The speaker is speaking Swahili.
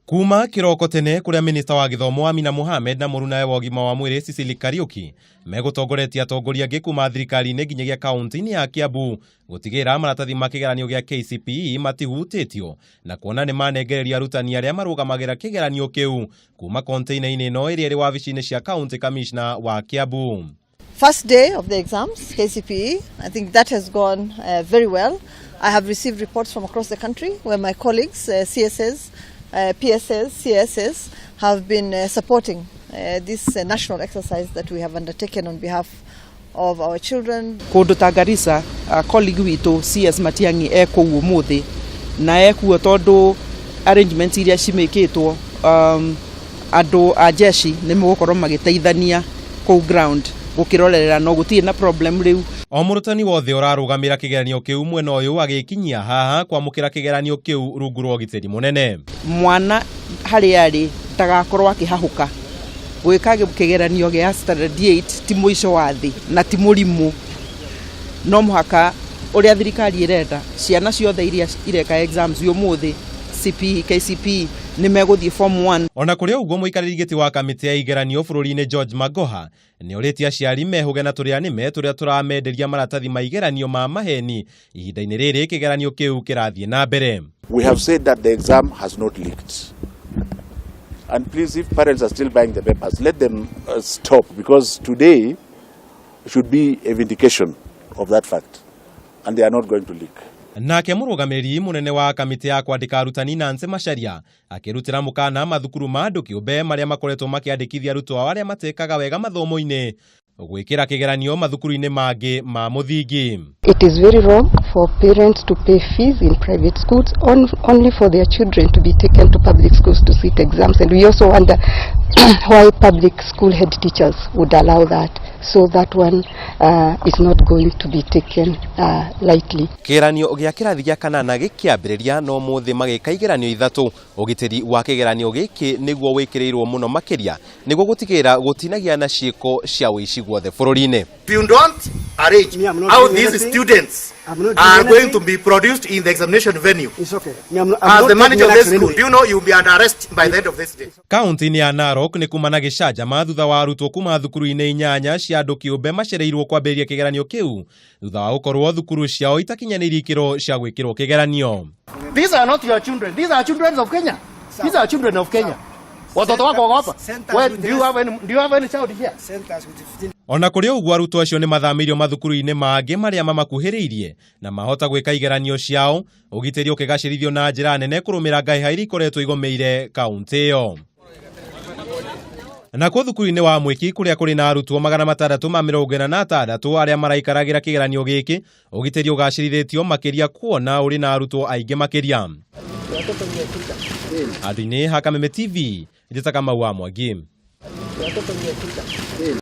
Kuma kiroko tene kuria minista wa githomo Amina Mohammed na murunae wa ugima wa mwiri Kariuki megutongoretie atongoria angi kuma thirikari-ini nginyagia kaunti-ini ya Kiambu gutigira maratathi ma kigeranio gia KCPE matihutitio na kuona ni manengereria arutani aria marugamagira kigeranio kiu kuma container-ini ino iria iri wabici-ini cia county commissioner wa Kiambu. First day of the exams, KCPE, I think that has gone very well. I have received reports from across the country where my colleagues, CSS, PSS, CSS, have been supporting this national exercise that we have undertaken on behalf of our children. Kundu ta Garissa, colleague witu CS Matiangi ekuo umuthi na ekuo tondu arrangements iria cimekitwo andu a jeshi nimegukorwo magiteithania ku ground gukirorera no gutire na problem riu. O murutani wothe urarugamira kigeranio kiu mwena uyu agikinyia haha kwamukira kigeranio kiu rungu rwa ugitiri munene. Mwana hari ari ndagakorwo akihahuka gwika kigeranio gia standard 8 ti muico wa thi na ti murimu no muhaka uria thirikari irenda ciana ciothe iria ireka exams umuthi KCPE ni meguthie form 1. Ona kuria uguo muikariri giti wa kamiti ya igeranio bururi-ini George Magoha ni uritie aciari mehuge na turia nime turia turamenderia maratathi ma igeranio ma maheni ihinda-ini riri kigeranio kiu kirathie na mbere. We have said that the exam has not leaked. And please, if parents are still buying the papers, let them stop, because today should be a vindication of that fact, and they are not going to leak. Nake murugamiriri munene wa kamiti ya kwandika arutani Nancy Macharia akirutira mukaana mathukuru ma andu kiumbe maria makoretwo makiandikithia arutwo aria matekaga wega mathomo-ini gwikira kigeranio mathukuru-ini mangi ma muthingi. It is very wrong for parents to pay fees in private schools only for their children to be taken to public schools to sit exams, and we also wonder why public school head teachers would allow that. So that one is not going to be taken lightly. Kigeranio gia kirathi gia kanana gikiambiriria no muthi magika igeranio ithatu. Ugitiri wa kigeranio giki niguo wikirirwo muno makiria niguo gutigira gutinagia na ciiko cia wici guothe bururi-ini. If you don't arrange how these students are going to be produced in the examination venue, it's okay. As the manager of this school, do you know you'll be under arrest by the end of this day? Kaunti-ini ya Narok ni kumana gicanjama thutha wa arutwo kuma thukuru-ini inyanya cia andu kiumbe macereirwo kwambiriria kigeranio kiu thutha wa gukorwo thukuru ciao itakinyaniria ikiro cia gwikirwo kigeranio. These are not your children. These are children of Kenya. These are children of Kenya. Watoto wako hapa. Do you have any child here? Ona kuri uguo arutwo acio ni mathamirio mathukuru-ini mangi maria mamakuhiriirie na mahota gwika igeranio ciao ugitiri ukigacirithio na njira nene kurumira ngaiha iria ikoretwo igomeire kaunti iyo. Na kwa thukuru-ini wa Mwiki kuria kuri na arutwo 646 aria maraikaragira kigeranio giki ugitiri ugacirithitio makiria kuona uri na arutwo aingi makiria. Adine Hakameme TV, Jitaka Mawa Mwagi.